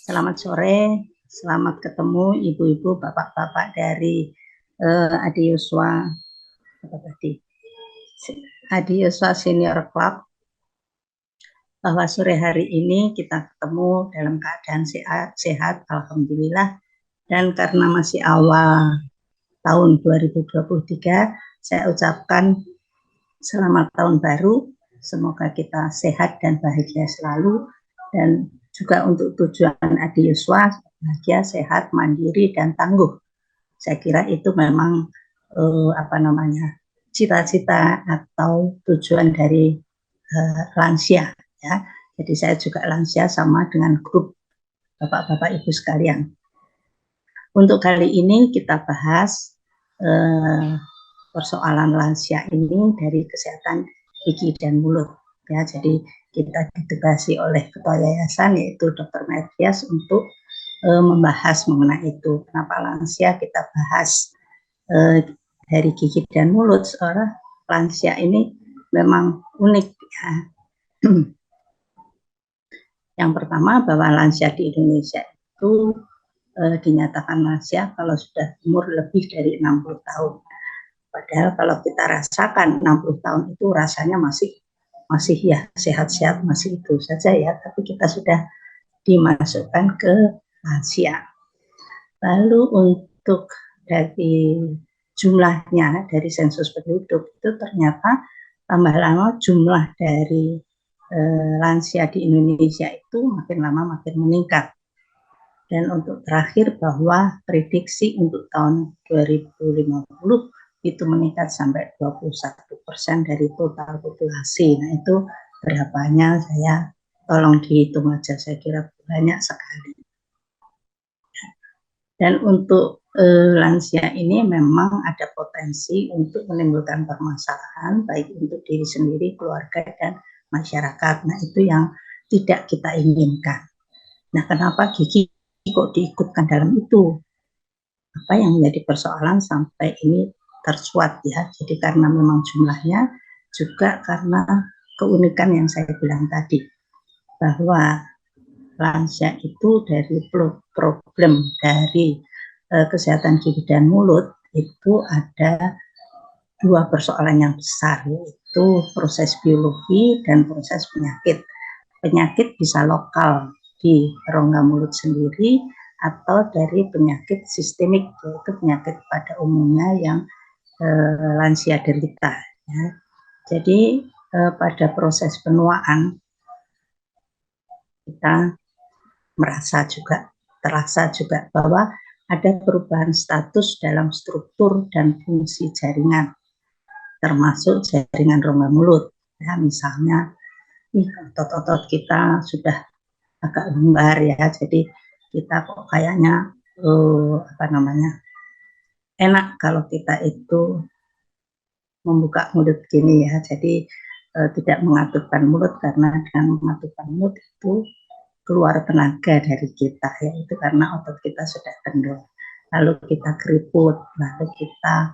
Selamat sore, selamat ketemu ibu-ibu, bapak-bapak dari Adi Yuswa, Adi Yuswa Senior Club, bahwa sore hari ini kita ketemu dalam keadaan sehat, alhamdulillah. Dan karena masih awal tahun 2023, saya ucapkan selamat tahun baru. Semoga kita sehat dan bahagia selalu. Dan juga untuk tujuan Adi Yuswa, bahagia, sehat, mandiri, dan tangguh. Saya kira itu memang cita-cita atau tujuan dari lansia, ya. Jadi saya juga lansia sama dengan grup bapak-bapak ibu sekalian. Untuk kali ini kita bahas persoalan lansia ini dari kesehatan gigi dan mulut, ya. Jadi kita ditugasi oleh ketua yayasan yaitu Dr. Mertias untuk membahas mengenai itu. Kenapa lansia kita bahas dari gigi dan mulut. Seorang lansia ini memang unik, ya. Yang pertama, bahwa lansia di Indonesia itu dinyatakan lansia kalau sudah umur lebih dari 60 tahun. Padahal kalau kita rasakan 60 tahun itu rasanya masih ya sehat-sehat, masih itu saja ya, tapi kita sudah dimasukkan ke lansia. Lalu untuk dari jumlahnya, dari sensus penduduk itu ternyata tambah lama jumlah dari lansia di Indonesia itu makin lama makin meningkat. Dan untuk terakhir bahwa prediksi untuk tahun 2050 itu meningkat sampai 21% dari total populasi. Nah itu berapanya saya tolong dihitung aja, saya kira banyak sekali. Dan untuk lansia ini memang ada potensi untuk menimbulkan permasalahan baik untuk diri sendiri, keluarga, dan masyarakat. Nah itu yang tidak kita inginkan. Nah kenapa gigi kok diikutkan dalam itu? Apa yang menjadi persoalan sampai ini tersuat, ya. Jadi karena memang jumlahnya, juga karena keunikan yang saya bilang tadi, bahwa lansia itu dari problem dari kesehatan gigi dan mulut itu ada dua persoalan yang besar, yaitu proses biologi dan proses penyakit. Penyakit bisa lokal di rongga mulut sendiri atau dari penyakit sistemik, yaitu penyakit pada umumnya yang lansia derita, ya. Jadi pada proses penuaan kita terasa juga bahwa ada perubahan status dalam struktur dan fungsi jaringan, termasuk jaringan rongga mulut. Ya, misalnya, otot-otot kita sudah agak lembar, ya, jadi kita kok kayaknya enak kalau kita itu membuka mulut gini, ya. Jadi tidak mengatupkan mulut, karena dengan mengatupkan mulut itu keluar tenaga dari kita, yaitu karena otot kita sudah kendor. Lalu kita keriput, lalu kita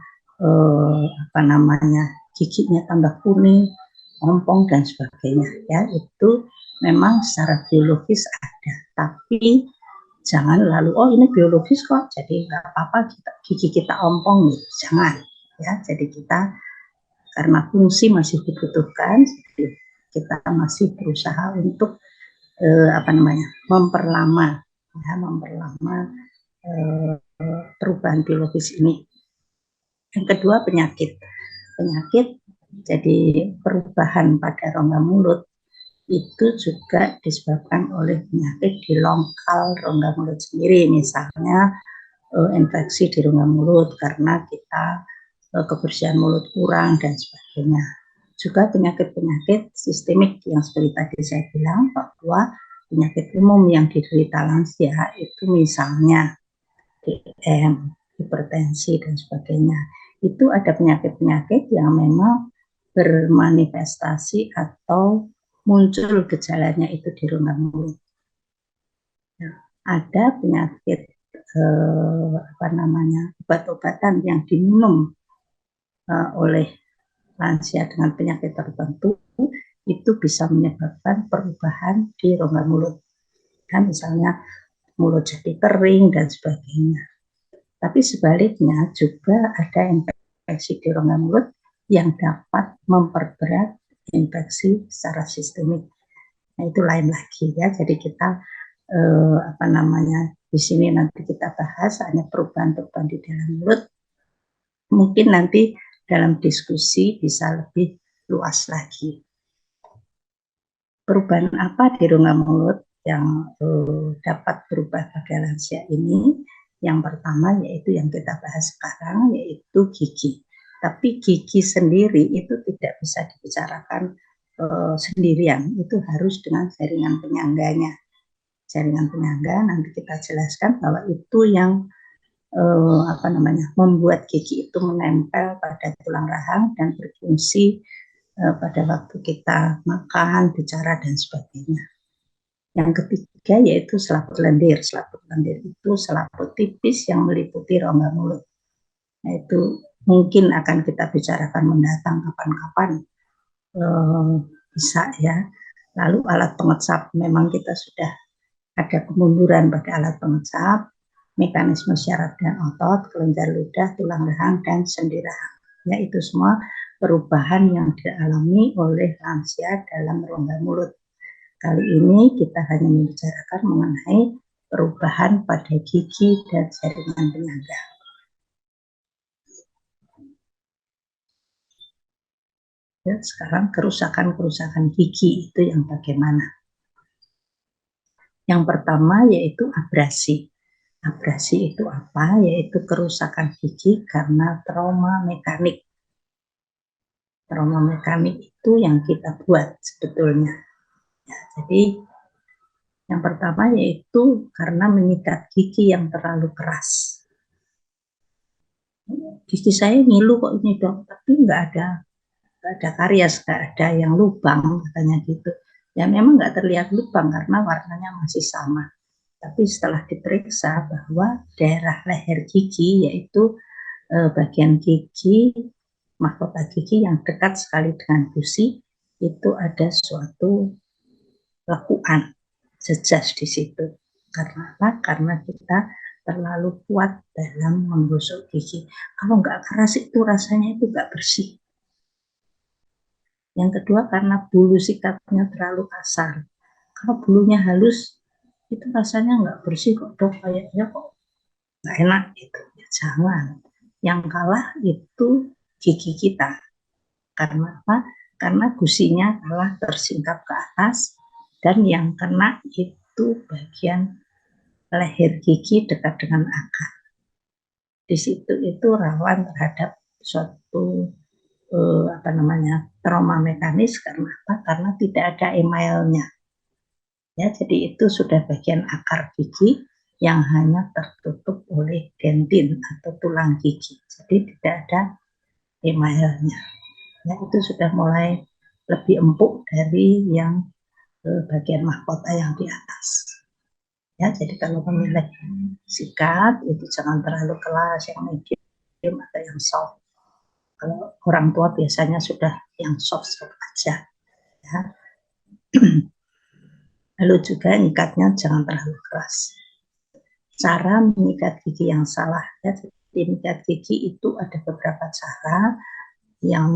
giginya tambah kuning, ompong, dan sebagainya, ya. Itu memang secara biologis ada, tapi jangan lalu ini biologis kok, jadi nggak apa-apa gigi kita ompong, gitu. Jangan, ya. Jadi kita karena fungsi masih dibutuhkan, jadi kita masih berusaha untuk memperlama perubahan biologis ini. Yang kedua, penyakit. Jadi perubahan pada rongga mulut itu juga disebabkan oleh penyakit di lokal rongga mulut sendiri, misalnya infeksi di rongga mulut karena kita kebersihan mulut kurang dan sebagainya. Juga penyakit-penyakit sistemik yang seperti tadi saya bilang, bahwa penyakit umum yang diderita lansia itu misalnya DM, hipertensi, dan sebagainya. Itu ada penyakit-penyakit yang memang bermanifestasi atau muncul gejalanya itu di rongga mulut. Nah, ada penyakit obat-obatan yang diminum oleh lansia dengan penyakit tertentu, itu bisa menyebabkan perubahan di rongga mulut. Dan misalnya mulut jadi kering dan sebagainya. Tapi sebaliknya juga ada infeksi di rongga mulut yang dapat memperberat infeksi secara sistemik. Nah, itu lain lagi ya. Jadi kita di sini nanti kita bahas hanya perubahan-perubahan di dalam mulut. Mungkin nanti dalam diskusi bisa lebih luas lagi. Perubahan apa di rongga mulut yang dapat berubah pada lansia ini? Yang pertama yaitu yang kita bahas sekarang, yaitu gigi. Tapi gigi sendiri itu tidak bisa dibicarakan sendirian, itu harus dengan jaringan penyangganya. Jaringan penyangga nanti kita jelaskan bahwa itu yang membuat gigi itu menempel pada tulang rahang dan berfungsi pada waktu kita makan, bicara, dan sebagainya. Yang ketiga yaitu selaput lendir. Selaput lendir itu selaput tipis yang meliputi rongga mulut. Nah, itu mungkin akan kita bicarakan mendatang kapan-kapan, bisa ya. Lalu alat pengecap, memang kita sudah ada kemunduran pada alat pengecap, mekanisme syaraf dan otot, kelenjar ludah, tulang rahang, dan sendi rahang. Ya, itu semua perubahan yang dialami oleh lansia dalam rongga mulut. Kali ini kita hanya membicarakan mengenai perubahan pada gigi dan jaringan penyangga. Ya, sekarang kerusakan-kerusakan gigi itu yang bagaimana? Yang pertama yaitu abrasi. Abrasi itu apa? Yaitu kerusakan gigi karena trauma mekanik. Trauma mekanik itu yang kita buat sebetulnya. Ya, jadi yang pertama yaitu karena menyikat gigi yang terlalu keras. Gigi saya ngilu kok ini dok, tapi nggak ada karies, nggak ada yang lubang katanya gitu. Ya memang nggak terlihat lubang karena warnanya masih sama. Tapi setelah diperiksa bahwa daerah leher gigi yaitu bagian gigi, mahkota gigi yang dekat sekali dengan gusi, itu ada suatu lekuan, jejas di situ. Karena apa? Karena kita terlalu kuat dalam menggosok gigi. Kalau nggak keras itu rasanya itu nggak bersih. Yang kedua karena bulu sikatnya terlalu kasar. Kalau bulunya halus, itu rasanya nggak bersih kok dok, kayaknya kok nggak enak gitu. Ya, jangan. Yang kalah itu gigi kita. Karena apa? Karena gusinya telah tersingkap ke atas dan yang kena itu bagian leher gigi dekat dengan akar. Di situ itu rawan terhadap suatu trauma mekanis karena apa? Karena tidak ada emailnya. Ya, jadi itu sudah bagian akar gigi yang hanya tertutup oleh dentin atau tulang gigi. Jadi tidak ada emailnya. Ya, itu sudah mulai lebih empuk dari yang bagian mahkota yang di atas. Ya, jadi kalau memilih sikat itu jangan terlalu keras, yang medium atau yang soft. Kalau orang tua biasanya sudah yang soft aja. Ya. Lalu juga nyikatnya jangan terlalu keras. Cara menyikat gigi yang salah, ya, jadi menyikat gigi itu ada beberapa cara yang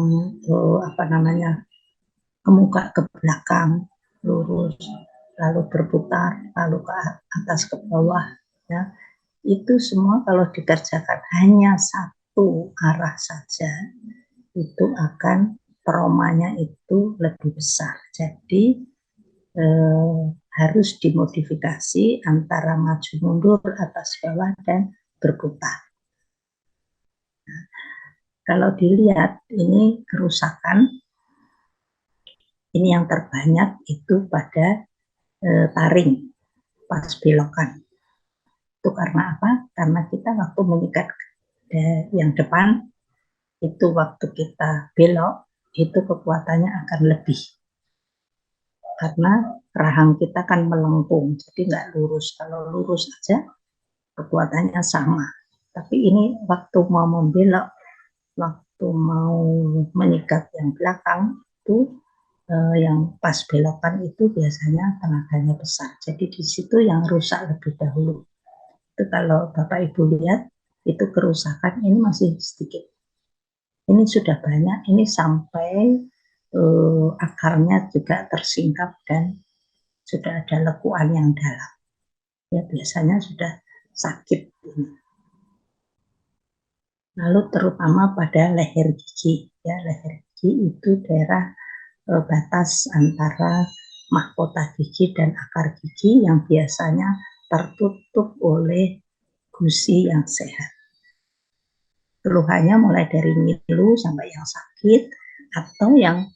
kemuka ke belakang lurus, lalu berputar, lalu ke atas ke bawah, ya. Itu semua kalau dikerjakan hanya satu arah saja, itu akan traumanya itu lebih besar. Jadi harus dimodifikasi antara maju mundur, atas bawah, dan berputar. Nah, kalau dilihat ini kerusakan, ini yang terbanyak itu pada taring pas belokan. Itu karena apa? Karena kita waktu menyikat yang depan, itu waktu kita belok, itu kekuatannya akan lebih. Karena rahang kita kan melengkung, jadi nggak lurus. Kalau lurus aja, kekuatannya sama. Tapi ini waktu mau membelok, waktu mau menyikat yang belakang, itu yang pas belokan itu biasanya tenaganya besar. Jadi di situ yang rusak lebih dahulu. Itu kalau Bapak Ibu lihat, itu kerusakan ini masih sedikit. Ini sudah banyak, ini sampai akarnya juga tersingkap dan sudah ada lekuan yang dalam. Ya biasanya sudah sakit. Lalu terutama pada leher gigi. Ya, leher gigi itu daerah batas antara mahkota gigi dan akar gigi yang biasanya tertutup oleh gusi yang sehat. Keluhannya mulai dari ngilu sampai yang sakit atau yang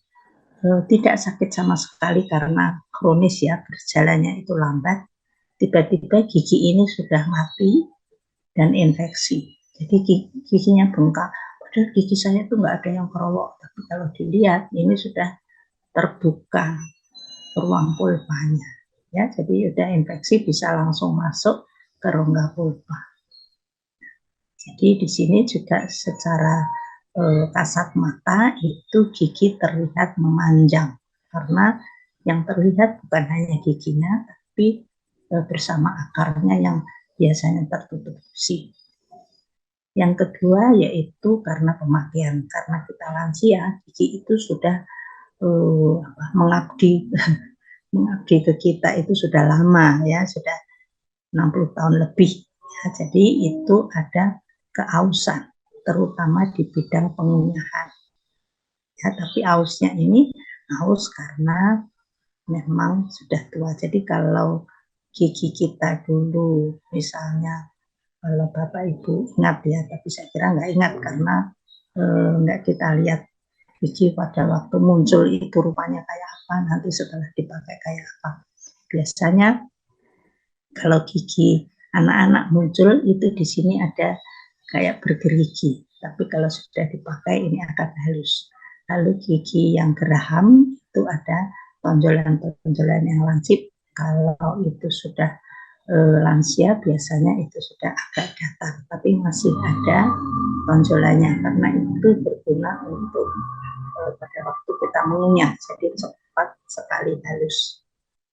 tidak sakit sama sekali karena kronis ya, berjalannya itu lambat. Tiba-tiba gigi ini sudah mati dan infeksi. Jadi giginya bengkak. Padahal gigi saya itu nggak ada yang kerowok. Tapi kalau dilihat ini sudah terbuka ruang pulpanya. Ya, jadi udah infeksi bisa langsung masuk ke rongga pulpa. Jadi di sini juga secara kasat mata itu gigi terlihat memanjang karena yang terlihat bukan hanya giginya tapi bersama akarnya yang biasanya tertutup gusi. Yang kedua yaitu karena pemakaian, karena kita lansia gigi itu sudah mengabdi ke kita itu sudah lama ya, sudah 60 tahun lebih ya, jadi itu ada keausan terutama di bidang pengunyahan ya, tapi ausnya ini aus karena memang sudah tua. Jadi kalau gigi kita dulu misalnya, kalau Bapak Ibu ingat ya, tapi saya kira nggak ingat karena nggak kita lihat gigi pada waktu muncul itu rupanya kayak apa, nanti setelah dipakai kayak apa. Biasanya kalau gigi anak-anak muncul itu di sini ada kayak bergerigi, tapi kalau sudah dipakai ini akan halus. Lalu gigi yang geraham itu ada tonjolan-tonjolan yang lancip. Kalau itu sudah lansia biasanya itu sudah agak datar, tapi masih ada tonjolannya karena itu berguna untuk pada waktu kita mengunyah, jadi cepat sekali halus.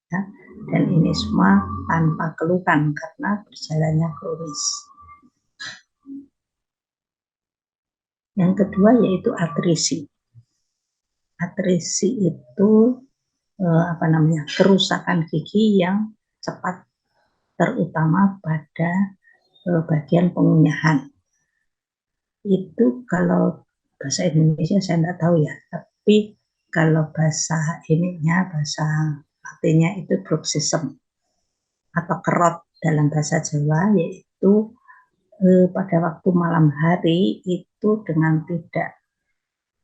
Ya. Dan ini semua tanpa keluhan karena berjalannya kronis. Yang kedua yaitu atrisi. Atrisi itu kerusakan gigi yang cepat, terutama pada bagian pengunyahan. Itu kalau bahasa Indonesia saya tidak tahu ya, tapi kalau bahasa latinnya itu bruxism atau kerot dalam bahasa Jawa, yaitu pada waktu malam hari itu dengan tidak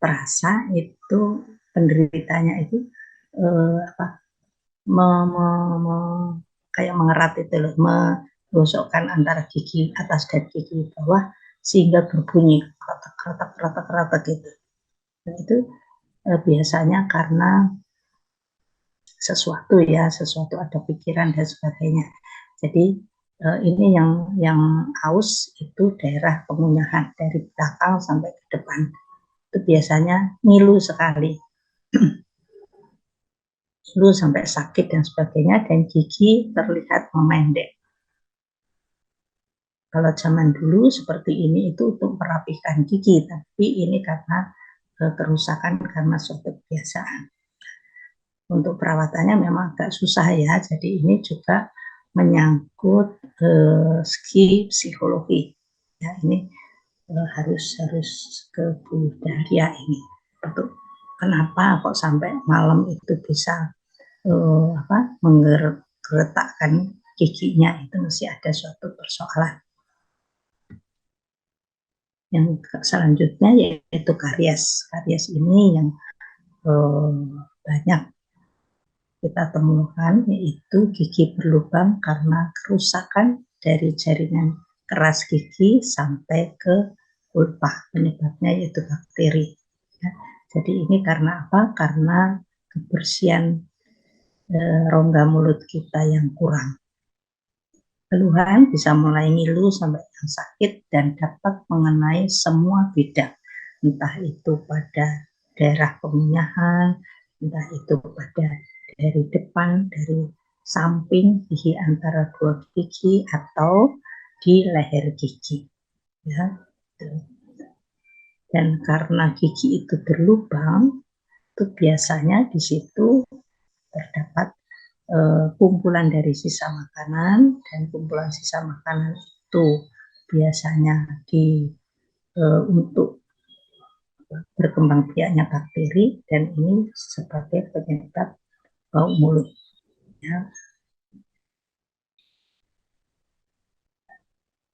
terasa itu penderitanya itu kayak mengerat itu loh, menggosokkan antara gigi atas dan gigi bawah sehingga berbunyi kretek gitu. Dan itu biasanya karena sesuatu ada pikiran dan sebagainya. Jadi ini yang aus itu daerah pengunyahan dari belakang sampai ke depan. Itu biasanya ngilu sekali. Ngilu sampai sakit dan sebagainya, dan gigi terlihat memendek. Kalau zaman dulu seperti ini itu untuk merapikan gigi, tapi ini karena kerusakan karena suatu kebiasaan. Untuk perawatannya memang agak susah ya, jadi ini juga menyangkut segi psikologi. Ya, ini harus ke Bu Dahlia ini. Untuk kenapa kok sampai malam itu bisa menggeretakkan giginya, itu mesti ada suatu persoalan. Yang selanjutnya yaitu karies. Karies ini yang banyak kita temukan, yaitu gigi berlubang karena kerusakan dari jaringan keras gigi sampai ke pulpa. Penyebabnya yaitu bakteri. Ya. Jadi ini karena apa? Karena kebersihan rongga mulut kita yang kurang. Keluhan bisa mulai ngilu sampai yang sakit dan dapat mengenai semua bidang, entah itu pada daerah pengunyahan, entah itu pada dari depan, dari samping gigi antara dua gigi atau di leher gigi, ya. Dan karena gigi itu berlubang, itu biasanya di situ terdapat kumpulan dari sisa makanan, dan kumpulan sisa makanan itu biasanya untuk berkembang biaknya bakteri, dan ini sebagai penyebab bau mulut, ya.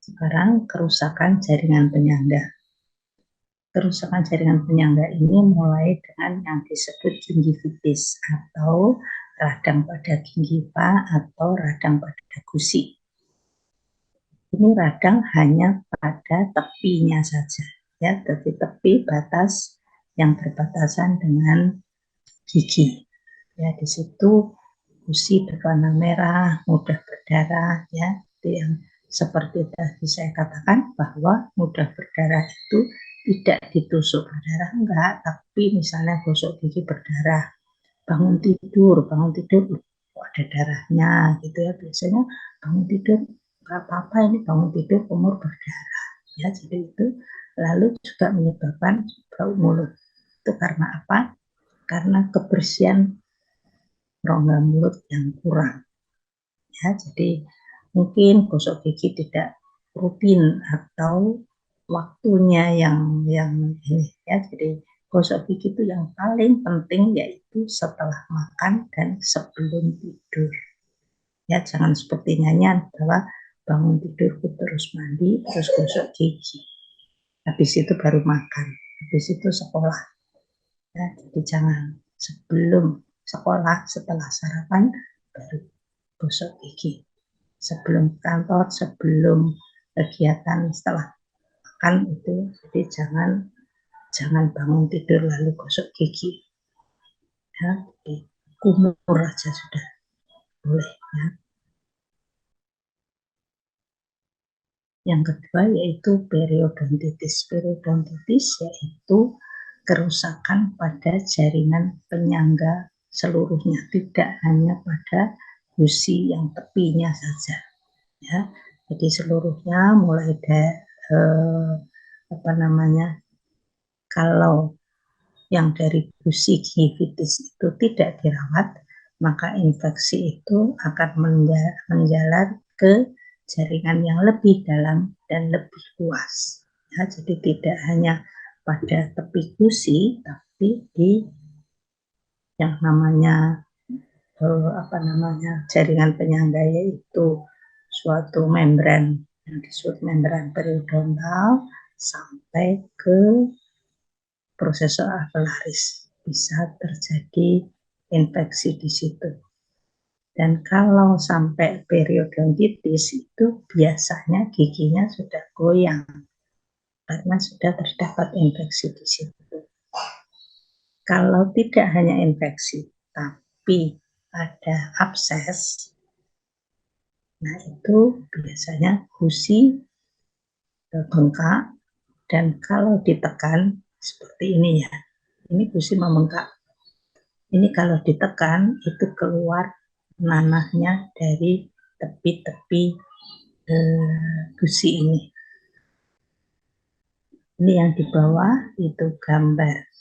Sekarang kerusakan jaringan penyangga. Kerusakan jaringan penyangga ini mulai dengan yang disebut gingivitis atau radang pada gingiva atau radang pada gusi. Ini radang hanya pada tepinya saja, ya, tepi batas yang berbatasan dengan gigi. Ya, di situ gusi berwarna merah, mudah berdarah, ya. Itu yang seperti tadi saya katakan bahwa mudah berdarah itu tidak ditusuk berdarah, enggak, tapi misalnya gosok gigi berdarah, bangun tidur ada darahnya gitu ya, biasanya bangun tidur nggak apa-apa, ini bangun tidur umur berdarah, ya. Jadi itu lalu juga menyebabkan bau mulut. Itu karena apa? Karena kebersihan rongga mulut yang kurang, ya. Jadi mungkin gosok gigi tidak rutin atau waktunya yang ini, ya. Jadi gosok gigi itu yang paling penting yaitu setelah makan dan sebelum tidur, ya. Jangan seperti nyanyian bahwa bangun tidur terus mandi terus gosok gigi, habis itu baru makan, habis itu sekolah, ya. Jadi jangan, sebelum sekolah, setelah sarapan baru gosok gigi, sebelum kantor, sebelum kegiatan, setelah makan itu. Jadi jangan bangun tidur lalu gosok gigi, ya. Jadi kumur aja sudah boleh, ya. Yang kedua yaitu periodontitis. Periodontitis yaitu kerusakan pada jaringan penyangga seluruhnya, tidak hanya pada gusi yang tepinya saja, ya. Jadi seluruhnya mulai dari kalau yang dari gusi gingivitis itu tidak dirawat, maka infeksi itu akan menjalar ke jaringan yang lebih dalam dan lebih luas, ya. Jadi tidak hanya pada tepi gusi, tapi di yang namanya jaringan penyangga, yaitu suatu membran yang disebut membran periodontal sampai ke prosesor alveolaris, bisa terjadi infeksi di situ. Dan kalau sampai periodontitis itu biasanya giginya sudah goyang karena sudah terdapat infeksi di situ. Kalau tidak hanya infeksi, tapi ada abses, nah itu biasanya gusi bengkak, dan kalau ditekan seperti ini, ya, ini gusi membengkak. Ini kalau ditekan itu keluar nanahnya dari tepi-tepi gusi ini. Ini yang di bawah itu gambar.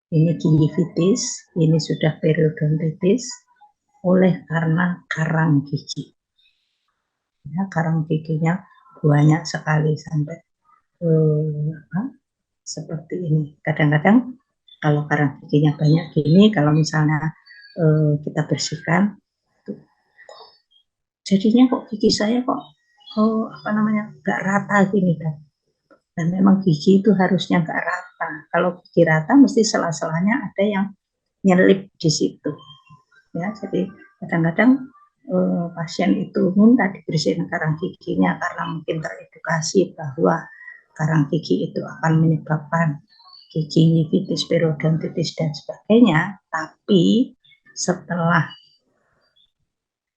Ini gingivitis, ini sudah periodontitis oleh karena karang gigi. Ya, karang giginya banyak sekali sampai seperti ini. Kadang-kadang kalau karang giginya banyak gini, kalau misalnya kita bersihkan, jadinya kok gigi saya kok nggak rata gini, kan. Dan memang gigi itu harusnya nggak rata. Kalau gigi rata mesti sela-selanya ada yang nyelip di situ, ya. Jadi kadang-kadang pasien itu minta dibersihin karang giginya karena mungkin teredukasi bahwa karang gigi itu akan menyebabkan gingivitis, periodontitis dan sebagainya. Tapi setelah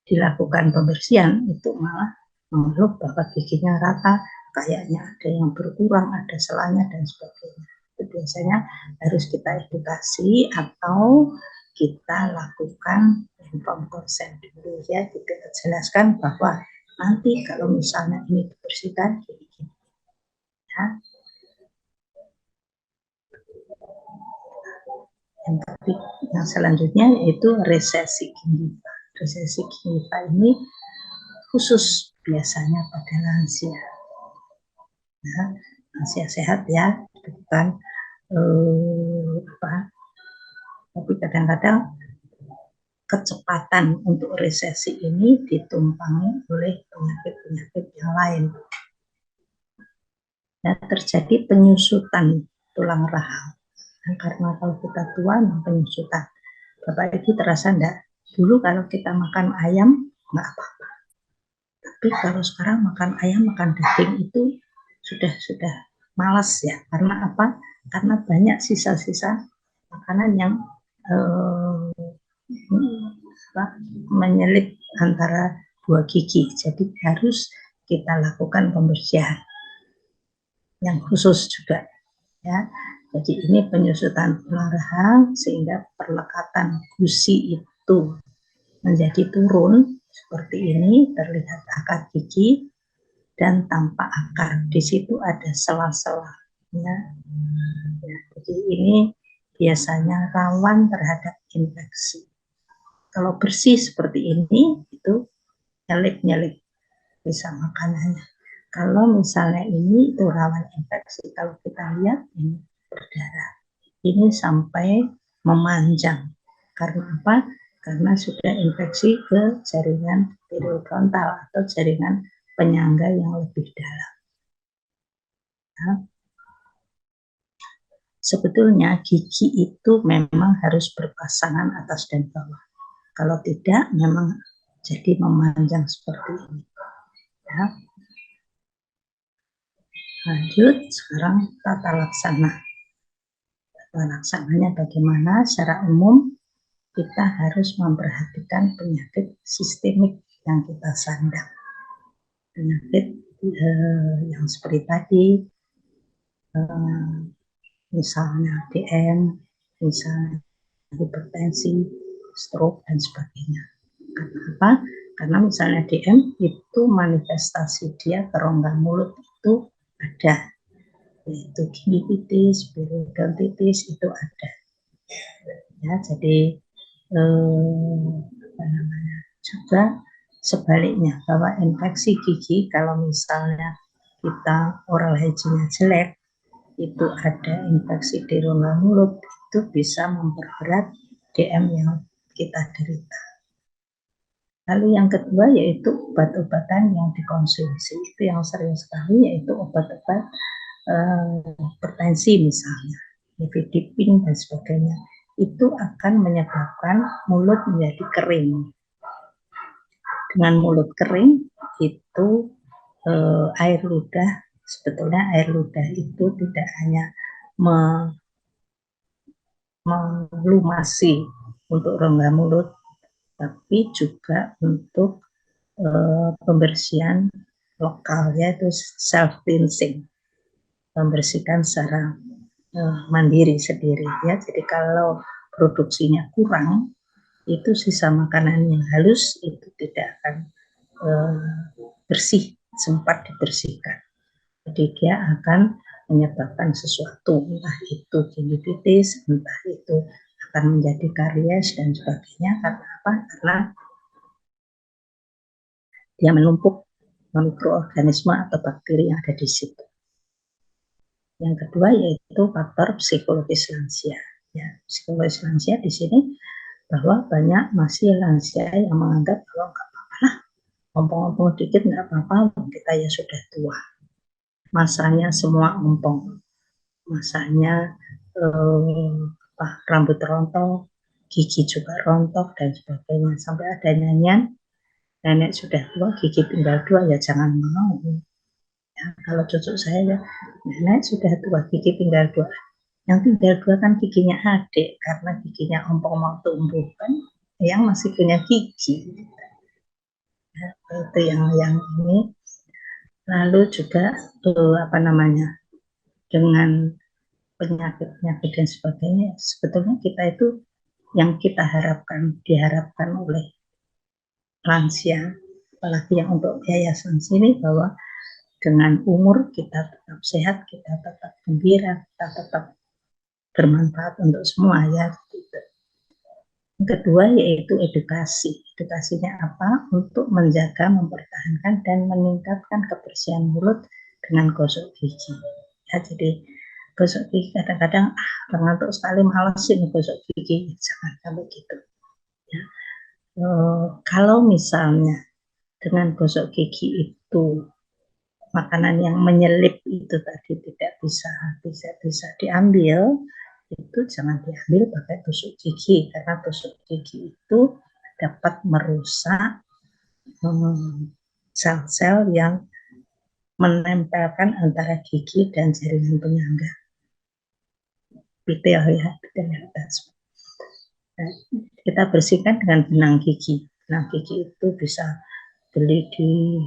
dilakukan pembersihan itu malah mengeluh bahwa giginya rata, kayaknya ada yang berkurang, ada selanya dan sebagainya. itu biasanya harus kita edukasi atau kita lakukan informed consent dulu ya, kita jelaskan bahwa nanti kalau misalnya ini dibersihkan gini-gini ya. Yang selanjutnya yaitu resesi gingiva. Resesi gingiva ini khusus biasanya pada lansia. Nah, lansia sehat ya, bukan tapi kadang-kadang kecepatan untuk resesi ini ditumpangi oleh penyakit-penyakit yang lain. Dan terjadi penyusutan tulang rahang. Nah, karena kalau kita tua, penyusutan. Bapak Ibu terasa enggak? Dulu kalau kita makan ayam, enggak apa-apa. Tapi kalau sekarang makan ayam, makan daging itu sudah malas ya. Karena apa? Karena banyak sisa-sisa makanan yang menyelip antara dua gigi. Jadi harus kita lakukan pembersihan yang khusus juga ya. Jadi ini penyusutan tulang rahang sehingga perlekatan gusi itu menjadi turun seperti ini, terlihat akar gigi dan tanpa akar. Di situ ada sela-sela ya. Jadi ini biasanya rawan terhadap infeksi. Kalau bersih seperti ini itu nyelip-nyelip bisa makanannya. Kalau misalnya ini itu rawan infeksi, kalau kita lihat ini berdarah, ini sampai memanjang. Karena apa? Karena sudah infeksi ke jaringan periodontal atau jaringan penyangga yang lebih dalam. Nah, sebetulnya gigi itu memang harus berpasangan atas dan bawah. Kalau tidak, memang jadi memanjang seperti ini. Ya. Lanjut, sekarang tata laksana. Tata laksananya bagaimana? Secara umum, kita harus memperhatikan penyakit sistemik yang kita sandang. Penyakit yang seperti tadi, misalnya DM, misalnya hipertensi, stroke, dan sebagainya. Karena apa? Karena misalnya DM itu manifestasi dia ke rongga mulut itu ada, yaitu gingivitis, periodontitis itu ada. Ya, jadi juga sebaliknya bahwa infeksi gigi kalau misalnya kita oral hygiene jelek, itu ada infeksi di rongga mulut, itu bisa memperberat DM yang kita derita. Lalu yang kedua yaitu obat-obatan yang dikonsumsi, itu yang sering sekali yaitu obat-obat hipertensi misalnya, nifedipin dan sebagainya, itu akan menyebabkan mulut menjadi kering. Dengan mulut kering itu air ludah, sebetulnya air ludah itu tidak hanya melumasi untuk rongga mulut, tapi juga untuk pembersihan lokal, yaitu self cleansing, membersihkan secara mandiri sendiri ya. Jadi kalau produksinya kurang, itu sisa makanan yang halus itu tidak akan bersih, sempat dibersihkan. Jadi dia akan menyebabkan sesuatu, entah itu gingivitis, entah itu akan menjadi karies dan sebagainya. Karena apa? Karena dia menumpuk mikroorganisme atau bakteri yang ada di situ. Yang kedua yaitu faktor psikologis lansia. Ya, psikologis lansia di sini bahwa banyak masih lansia yang menganggap bahwa nggak apa-apa lah, ompong-ompong dikit nggak apa-apa, kita ya sudah tua. Masanya semua ompong, masanya rambut rontok, gigi juga rontok dan sebagainya. Sampai ada nyanyian, nenek sudah tua, gigi tinggal 2 ya jangan mau. Ya, kalau cucu saya ya, nenek sudah tua, gigi tinggal 2. Yang tinggal 2 kan giginya adik, karena giginya ompong mau tumbuh kan, yang masih punya gigi. Ya, itu yang ini. Lalu juga dengan penyakit-penyakit dan sebagainya, sebetulnya kita itu yang kita diharapkan oleh lansia, apalagi yang untuk yayasan sini, bahwa dengan umur kita tetap sehat, kita tetap gembira, kita tetap bermanfaat untuk semua ya. Gitu. Yang kedua yaitu edukasi. Edukasinya apa? Untuk menjaga, mempertahankan, dan meningkatkan kebersihan mulut dengan gosok gigi. Ya, jadi gosok gigi kadang-kadang ngantuk sekali, males ini gosok gigi, jangan sampai gitu. Ya. Kalau misalnya dengan gosok gigi itu makanan yang menyelip itu tadi tidak bisa diambil, itu jangan diambil pakai tusuk gigi, karena tusuk gigi itu dapat merusak sel-sel yang menempelkan antara gigi dan jaringan penyangga. Detail ya, detail atas. Nah, kita bersihkan dengan benang gigi. Benang gigi itu bisa beli di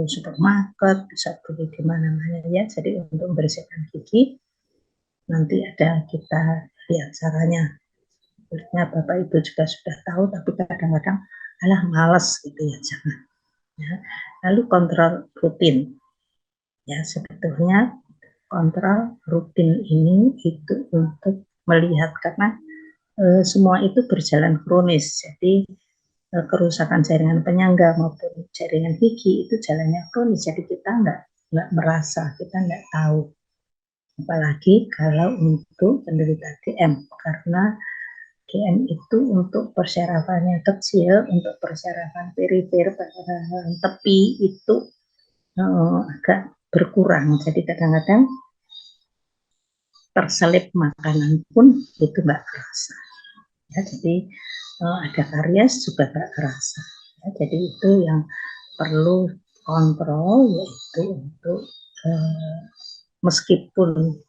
supermarket, bisa beli di mana-mana ya. Jadi untuk membersihkan gigi, nanti ada kita lihat caranya. Sebenarnya Bapak Ibu juga sudah tahu, tapi kadang-kadang alah males gitu ya, jangan. Ya. Lalu kontrol rutin. Ya, sebetulnya kontrol rutin ini itu untuk melihat, karena semua itu berjalan kronis. Jadi kerusakan jaringan penyangga maupun jaringan gigi itu jalannya kronis. Jadi kita nggak merasa, kita nggak tahu. Apalagi kalau untuk penderita DM, karena DM itu untuk persyarafannya kecil, untuk persyarafan perifer, persyarafan tepi itu agak berkurang. Jadi kadang-kadang terselip makanan pun itu nggak terasa. Ya, jadi ada karies juga nggak terasa. Ya, jadi itu yang perlu kontrol, yaitu untuk meskipun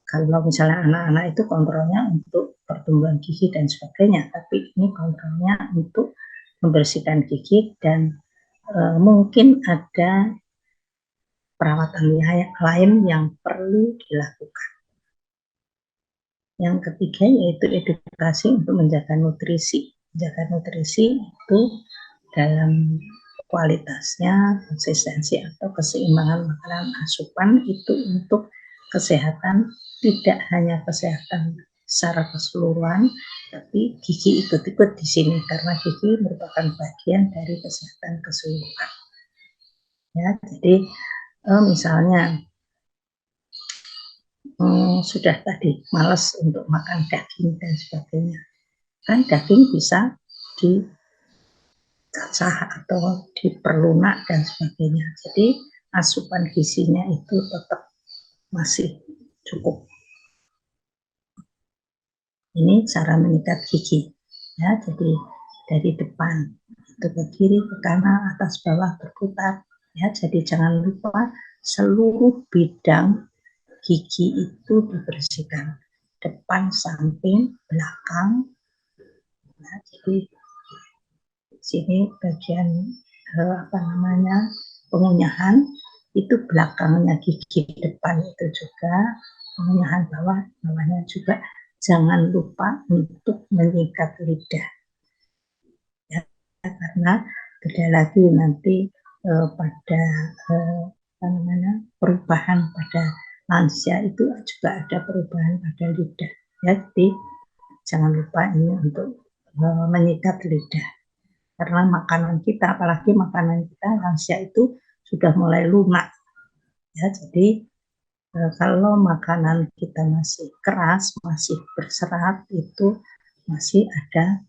kalau misalnya anak-anak itu kontrolnya untuk pertumbuhan gigi dan sebagainya, tapi ini kontrolnya untuk membersihkan gigi dan mungkin ada perawatan lain yang perlu dilakukan. Yang ketiga yaitu edukasi untuk menjaga nutrisi. Menjaga nutrisi itu dalam kualitasnya, konsistensi atau keseimbangan makanan asupan itu untuk kesehatan, tidak hanya kesehatan secara keseluruhan, tapi gigi ikut-ikut di sini karena gigi merupakan bagian dari kesehatan keseluruhan. Ya, jadi misalnya sudah tadi malas untuk makan daging dan sebagainya, kan daging bisa dicacah atau diperlunak dan sebagainya. Jadi asupan gizinya itu tetap masih cukup. Ini cara menyikat gigi. Ya, jadi dari depan itu ke kiri, ke kanan, atas, bawah, berputar. Ya, jadi jangan lupa seluruh bidang gigi itu dibersihkan. Depan, samping, belakang. Nah, jadi sini bagian pengunyahan itu belakangnya gigi, depan itu juga pengunyahan bawahnya juga. Jangan lupa untuk menyikat lidah ya, karena beda lagi nanti pada perubahan pada lansia itu juga ada perubahan pada lidah ya. Jadi jangan lupa ini untuk menyikat lidah, karena makanan kita, apalagi makanan kita lansia itu sudah mulai lunak ya. Jadi kalau makanan kita masih keras, masih berserat, itu masih ada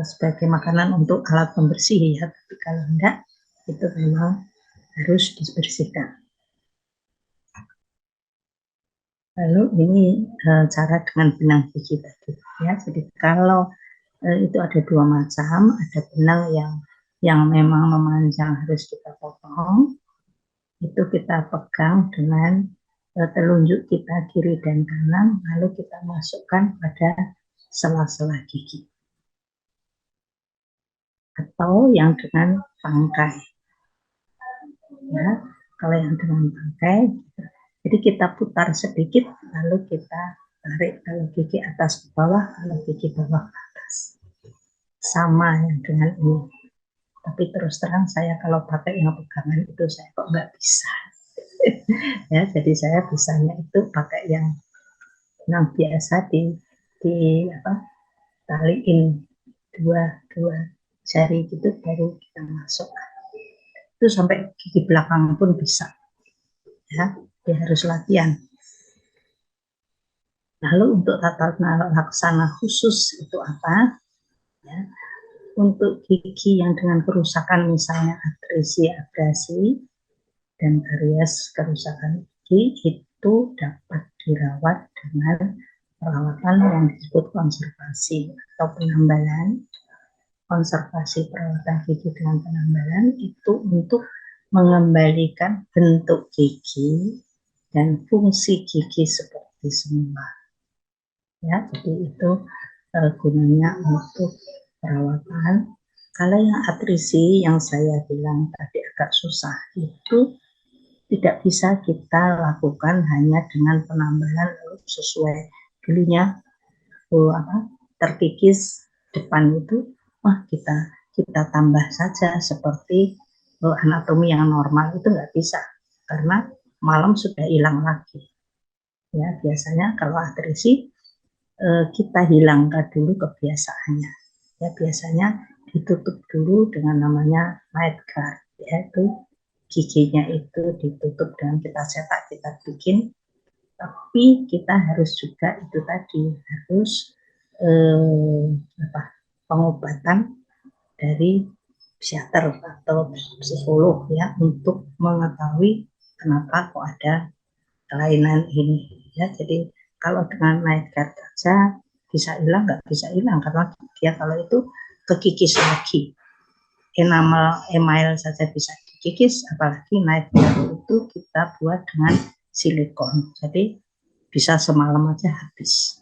sebagai makanan untuk alat pembersih ya. Tapi kalau enggak, itu memang harus dibersihkan. Lalu ini cara dengan benang gigi tadi ya. Jadi kalau itu ada dua macam, ada benang yang memang memanjang harus kita potong, itu kita pegang dengan telunjuk kita kiri dan kanan, lalu kita masukkan pada sela-sela gigi. Atau yang dengan tangkai. Ya, kalau yang dengan tangkai, Jadi kita putar sedikit, lalu kita tarik kalau gigi atas ke bawah, kalau gigi bawah ke atas. Sama yang dengan ini. Tapi terus terang saya kalau pakai yang pegangan itu saya kok nggak bisa. Ya, jadi saya bisanya itu pakai yang biasa di apa, taliin dua jari gitu baru kita masukkan. Itu sampai gigi belakang pun bisa. Ya, dia harus latihan. Lalu untuk tata laksana khusus itu apa? Ya, untuk gigi yang dengan kerusakan misalnya atresi, abrasi, dan karies kerusakan gigi itu dapat dirawat dengan perawatan yang disebut konservasi atau penambalan. Konservasi perawatan gigi dengan penambalan itu untuk mengembalikan bentuk gigi dan fungsi gigi seperti semula. Ya, jadi itu gunanya untuk perawatan. Kalau yang atrisi yang saya bilang tadi agak susah itu tidak bisa kita lakukan hanya dengan penambahan sesuai dulunya terkikis depan itu, kita tambah saja seperti anatomi yang normal itu nggak bisa karena malam sudah hilang lagi. Ya, biasanya kalau atrisi kita hilangkan dulu kebiasaannya. Ya, biasanya ditutup dulu dengan namanya night guard, yaitu giginya itu ditutup dengan kita cetak, kita bikin, tapi kita harus juga itu tadi harus pengobatan dari psikiater atau psikolog ya untuk mengetahui kenapa kok ada kelainan ini ya. Jadi kalau dengan night guard saja bisa hilang, nggak bisa hilang karena dia kalau itu kekikis lagi. Email saja bisa dikikis, apalagi night guard itu kita buat dengan silikon, jadi bisa semalam aja habis.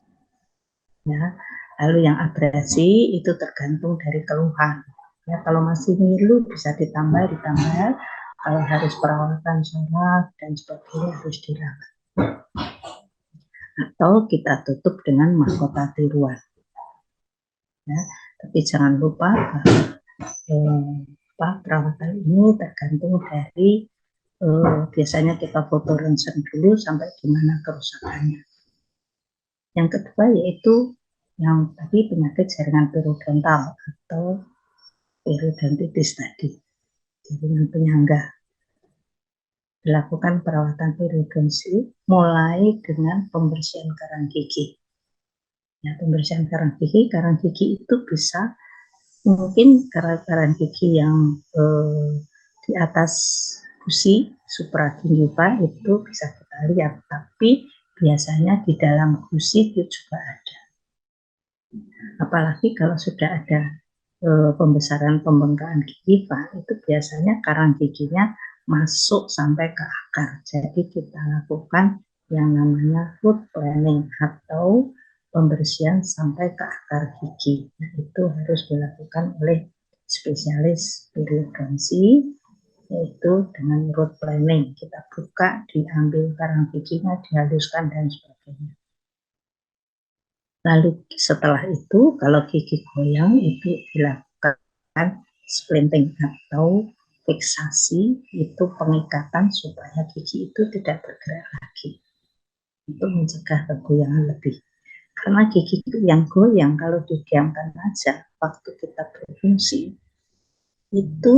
Ya, lalu yang abrasi itu tergantung dari keluhan. Ya, kalau masih ngilu bisa ditambah. Kalau harus perawatan sholat dan sebagainya harus dirawat. Atau kita tutup dengan mahkota tiruan. Ya, tapi jangan lupa perawatan ini tergantung dari biasanya kita foto ronsen dulu sampai gimana kerusakannya. Yang kedua yaitu yang tadi penyakit jaringan periodontal atau periodontitis tadi, jaringan penyangga. Dilakukan perawatan periodonsi mulai dengan pembersihan karang gigi. Ya, pembersihan karang gigi itu bisa mungkin karang gigi yang di atas gusi supragingiva itu bisa kita lihat, tapi biasanya di dalam gusi itu juga ada. Apalagi kalau sudah ada pembesaran pembengkakan gingiva, itu biasanya karang giginya masuk sampai ke akar. Jadi kita lakukan yang namanya root planing atau pembersihan sampai ke akar gigi. Nah, itu harus dilakukan oleh spesialis periodonsi, yaitu dengan root planing. Kita buka, diambil karang giginya, dihaluskan dan sebagainya. Lalu setelah itu kalau gigi goyang itu dilakukan splinting atau fiksasi, itu pengikatan supaya gigi itu tidak bergerak lagi untuk mencegah kegoyangan lebih. Karena gigi yang goyang kalau didiamkan aja waktu kita berfungsi itu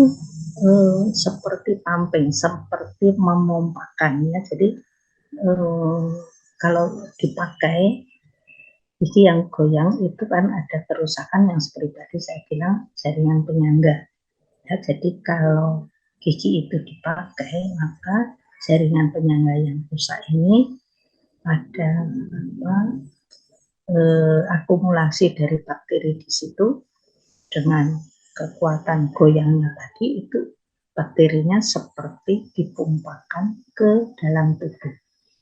seperti pumping, seperti memompakan ya. Jadi kalau dipakai gigi yang goyang itu kan ada kerusakan yang seperti tadi saya bilang jaringan penyangga. Ya, jadi kalau gigi itu dipakai maka jaringan penyangga yang rusak ini ada akumulasi dari bakteri di situ dengan kekuatan goyangnya tadi itu bakterinya seperti dipompakan ke dalam tubuh.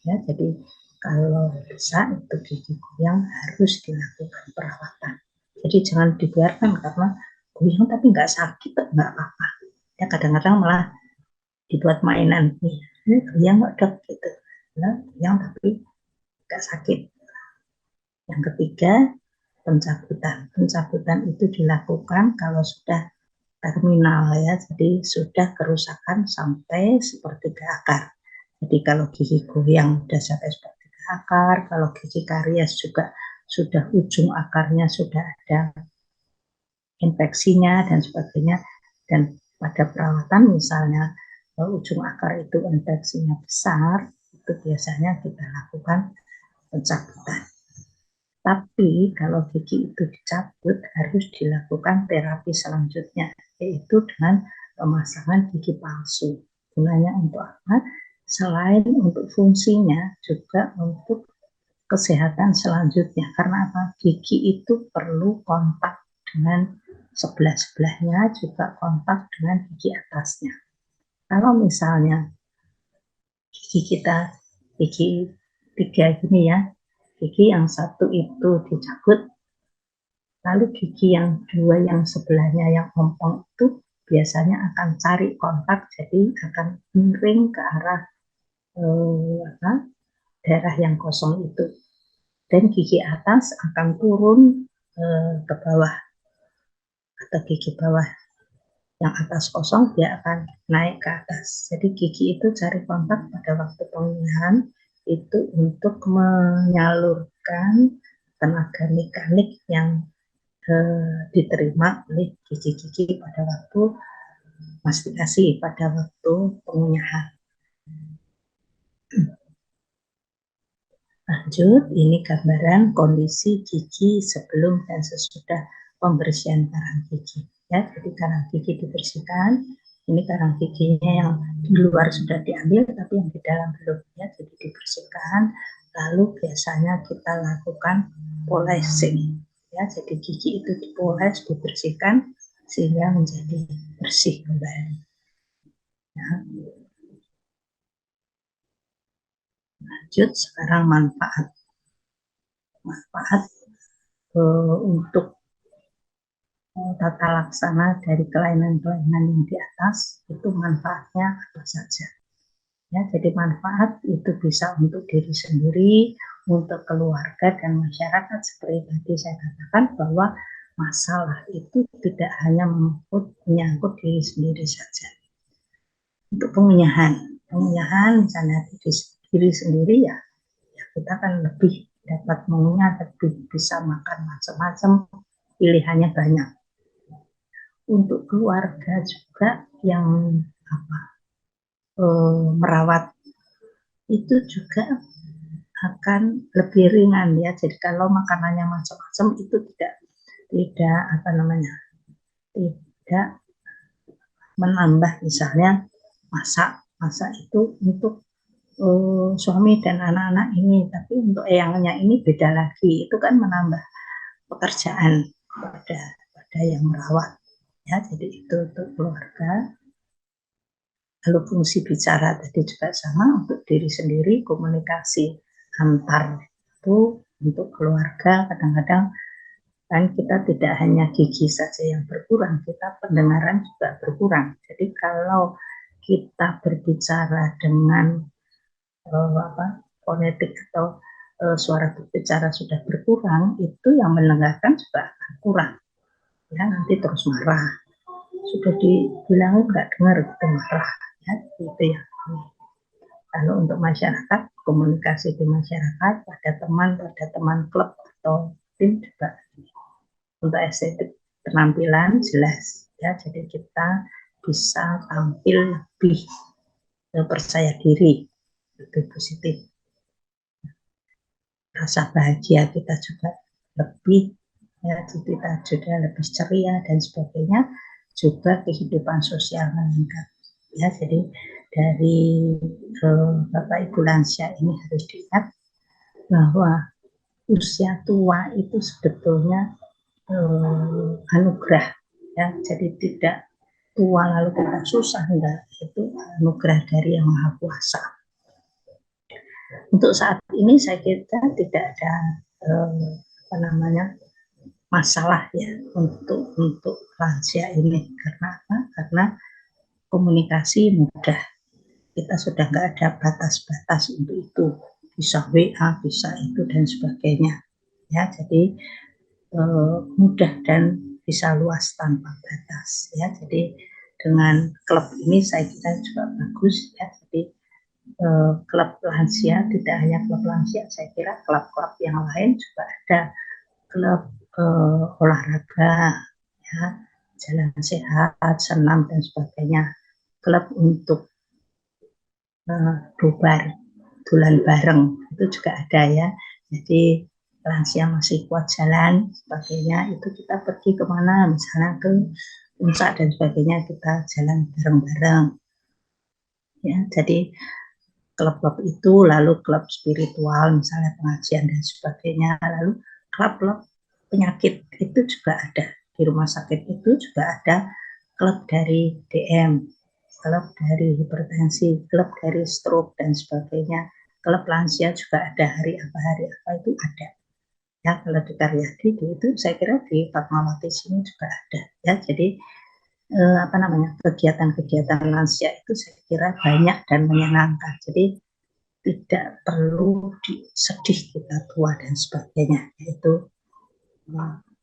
Ya, jadi kalau bisa itu gigi goyang harus dilakukan perawatan. Jadi jangan dibiarkan karena goyang tapi nggak sakit, nggak apa-apa. Ya kadang-kadang malah dibuat mainan. Ini goyang nggak dok gitu. yang tapi nggak sakit. Yang ketiga, pencabutan. Pencabutan itu dilakukan kalau sudah terminal ya, jadi sudah kerusakan sampai sepertiga akar. Jadi kalau gigi goyang sudah sampai sepertiga akar, kalau gigi karies juga sudah ujung akarnya sudah ada infeksinya dan sebagainya. Dan pada perawatan misalnya ujung akar itu infeksinya besar, itu biasanya kita lakukan pencabutan. Tapi kalau gigi itu dicabut harus dilakukan terapi selanjutnya, yaitu dengan pemasangan gigi palsu. Gunanya untuk apa? Selain untuk fungsinya, juga untuk kesehatan selanjutnya. Karena apa? Gigi itu perlu kontak dengan sebelah-sebelahnya, juga kontak dengan gigi atasnya. Kalau misalnya gigi kita, gigi 3 gini ya, gigi yang satu itu dicabut, lalu gigi yang 2 yang sebelahnya yang ompong itu biasanya akan cari kontak, jadi akan miring ke arah daerah yang kosong itu. Dan gigi atas akan turun ke bawah, atau gigi bawah yang atas kosong dia akan naik ke atas. Jadi gigi itu cari kontak pada waktu pengulihan itu untuk menyalurkan tenaga mekanik yang diterima oleh gigi-gigi pada waktu mastikasi, pada waktu pengulihan. Lanjut, ini gambaran kondisi gigi sebelum dan sesudah pembersihan karang gigi. Ya, jadi karang gigi dibersihkan. Ini karang giginya yang di luar sudah diambil, tapi yang di dalam belum. Ya, jadi dibersihkan. Lalu biasanya kita lakukan polishing. Ya, jadi gigi itu dipoles, dibersihkan sehingga menjadi bersih kembali. Ya. Lanjut, sekarang manfaat untuk tata laksana dari kelainan-kelainan yang di atas, itu manfaatnya apa saja. Ya, jadi manfaat itu bisa untuk diri sendiri, untuk keluarga dan masyarakat. Seperti tadi saya katakan bahwa masalah itu tidak hanya menyangkut diri sendiri saja. Untuk pengunyahan misalnya diri sendiri ya kita kan lebih dapat mengunyah, lebih bisa makan macam-macam, pilihannya banyak. Untuk keluarga juga yang merawat itu juga akan lebih ringan ya. Jadi kalau makanannya macam-macam itu tidak menambah, misalnya masak itu untuk suami dan anak-anak ini, tapi untuk eyangnya ini beda lagi, itu kan menambah pekerjaan pada yang merawat ya. Jadi itu untuk keluarga. Lalu fungsi bicara tadi juga sama, untuk diri sendiri, komunikasi antar itu untuk keluarga. Kadang-kadang kan kita tidak hanya gigi saja yang berkurang, kita pendengaran juga berkurang. Jadi kalau kita berbicara dengan fonetik atau suara berbicara sudah berkurang, itu yang mendengarkan juga akan kurang. Ya, nanti terus marah. Sudah dibilangin nggak dengar, itu marah. Ya, itu ya. Kalau untuk masyarakat, komunikasi di masyarakat, pada teman klub atau tim juga. Untuk estetik penampilan jelas. Ya, jadi kita bisa tampil lebih percaya diri, lebih positif. Rasa bahagia kita juga lebih, ya, kita juga lebih ceria dan sebagainya. Juga kehidupan sosial meningkat. Ya, jadi dari Bapak Ibu lansia ini harus diingat bahwa usia tua itu sebetulnya anugerah. Ya, jadi tidak tua lalu kita susah, enggak, itu anugerah dari Yang Maha Kuasa. Untuk saat ini saya kira tidak ada masalah ya untuk lansia ini. Karena apa? Karena komunikasi mudah. kita sudah nggak ada batas-batas untuk itu, bisa WA, bisa itu dan sebagainya. Ya, jadi mudah dan bisa luas tanpa batas. Ya, jadi dengan klub ini saya kira juga bagus. Ya, jadi klub lansia tidak hanya klub lansia, saya kira klub-klub yang lain juga ada klub olahraga, ya, jalan sehat, senam dan sebagainya. Klub untuk bubar, bulan bareng itu juga ada ya. Jadi lansia masih kuat jalan, sebagainya itu kita pergi kemana, misalnya ke puncak dan sebagainya kita jalan bareng-bareng. Ya, jadi klub-klub itu, lalu klub spiritual, misalnya pengajian dan sebagainya, lalu klub-klub penyakit itu juga ada. Di rumah sakit itu juga ada klub dari DM, klub dari hipertensi, klub dari stroke dan sebagainya. Klub lansia juga ada, hari apa itu ada. Ya, kalau di Karyadi itu saya kira di Fatmawati sini juga ada. Ya, jadi kegiatan-kegiatan lansia itu saya kira banyak dan menyenangkan. Jadi tidak perlu sedih kita tua dan sebagainya. Itu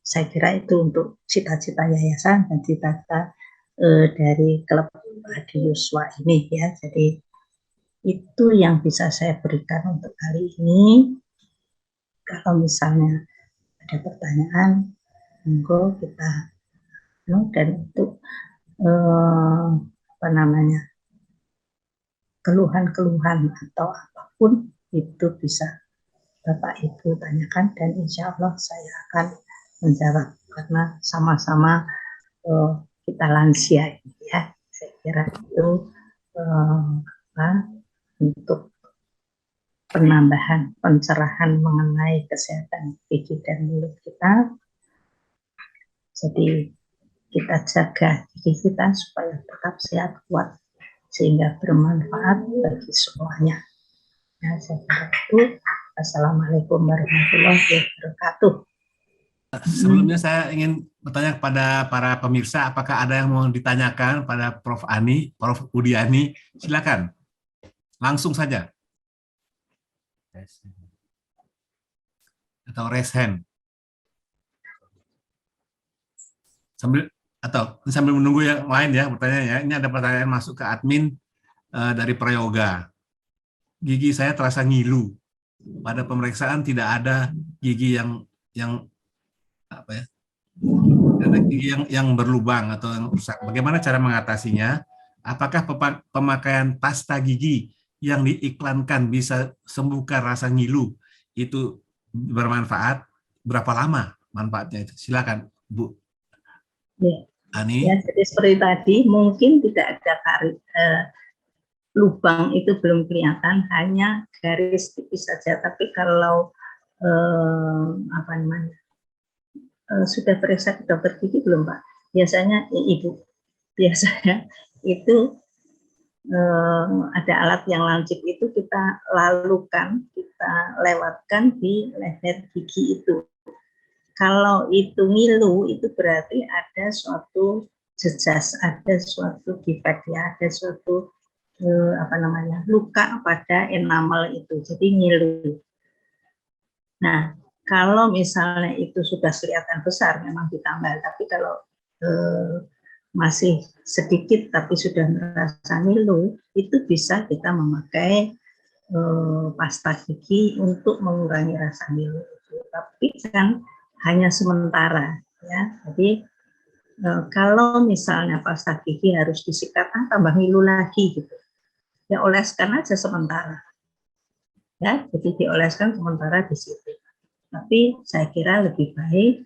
saya kira itu untuk cita-cita yayasan dan cita-cita dari klub Adi Yuswa ini ya. Jadi itu yang bisa saya berikan untuk kali ini. Kalau misalnya ada pertanyaan, monggo kita dan untuk keluhan-keluhan atau apapun itu bisa Bapak Ibu tanyakan dan insya Allah saya akan menjawab karena sama-sama kita lansia ya. Saya kira itu untuk penambahan pencerahan mengenai kesehatan gigi dan mulut kita. Jadi kita jaga gigi kita supaya tetap sehat kuat sehingga bermanfaat bagi semuanya. Nah, saya kira itu. Assalamualaikum warahmatullahi wabarakatuh. Sebelumnya saya ingin bertanya kepada para pemirsa, apakah ada yang mau ditanyakan pada Prof. Ani, Prof. Budiani? Silakan, langsung saja. Atau raise hand. Sambil menunggu yang lain ya bertanya ya. Ini ada pertanyaan masuk ke admin dari Prayoga. Gigi saya terasa ngilu. Pada pemeriksaan tidak ada gigi yang apa ya? Ada gigi yang berlubang atau yang rusak. Bagaimana cara mengatasinya? Apakah pemakaian pasta gigi yang diiklankan bisa sembuhkan rasa ngilu itu bermanfaat? Berapa lama manfaatnya itu? Silakan, Bu. Ya. Ani. Ya, jadi seperti tadi mungkin tidak ada lubang itu belum kelihatan, hanya garis tipis saja. Tapi kalau sudah periksa ke dokter gigi belum Pak? Biasanya Ibu, biasanya itu ada alat yang lancip itu kita lalukan, kita lewatkan di leher gigi itu. Kalau itu ngilu, itu berarti ada suatu jejas, ada suatu defect ya, ada suatu luka pada enamel itu, jadi ngilu. Nah, kalau misalnya itu sudah kelihatan besar, memang ditambal. Tapi kalau masih sedikit tapi sudah merasa ngilu, itu bisa kita memakai pasta gigi untuk mengurangi rasa ngilu. Tapi kan hanya sementara, ya. Jadi kalau misalnya pasta gigi harus disikat, tambah ngilu lagi gitu. Ya oleskan aja sementara. Ya, jadi dioleskan sementara di situ. Tapi saya kira lebih baik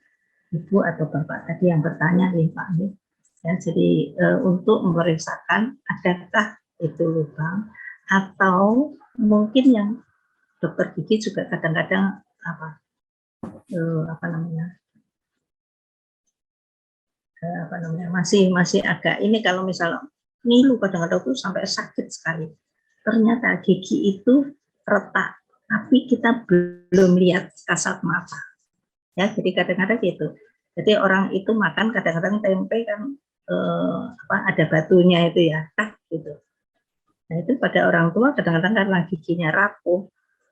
Ibu atau Bapak tadi yang bertanya nih Pak nih. Ya, jadi untuk memeriksakan adakah itu lubang atau mungkin yang dokter gigi juga kadang-kadang masih agak ini kalau misalnya ngilu kadang-kadang tuh sampai sakit sekali. Ternyata gigi itu retak, tapi kita belum lihat kasat mata. Ya, jadi kadang-kadang gitu. Jadi orang itu makan kadang-kadang tempe kan ada batunya itu ya, gitu. Nah, itu pada orang tua kadang-kadang karena giginya rapuh,